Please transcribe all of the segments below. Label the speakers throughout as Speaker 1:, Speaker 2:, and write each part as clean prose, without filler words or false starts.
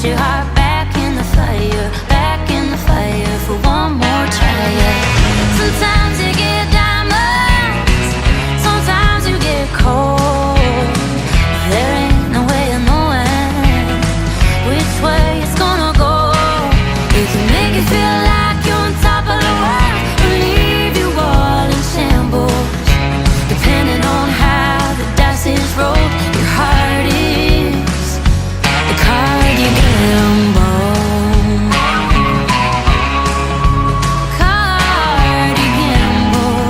Speaker 1: put your heart back in the fire for one more try. Sometimes you get diamonds, sometimes you get cold. There ain't no way of knowing which way it's gonna go. It can make you feel like you're on top of the world or leave you all in shambles. Depending on how the dice is rolled, your heart is the card you gamble. Card you gamble.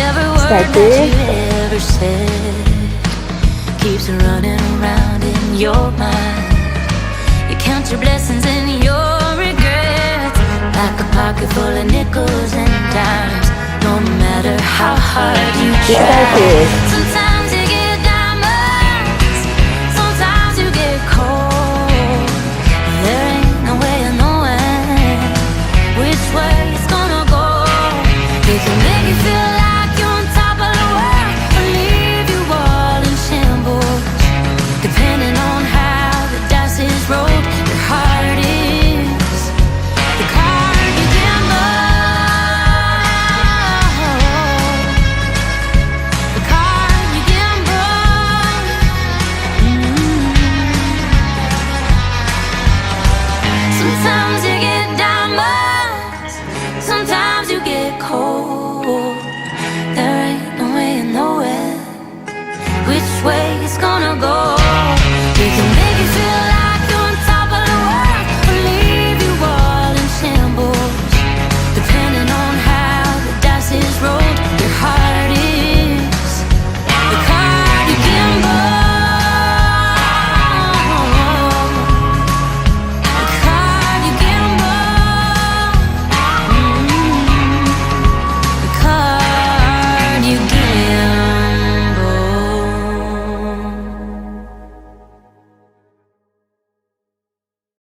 Speaker 1: Every word that you ever said keeps running around in your mind. You count your blessings and your regrets like a pocket full of nickels and dimes. No matter how hard you try.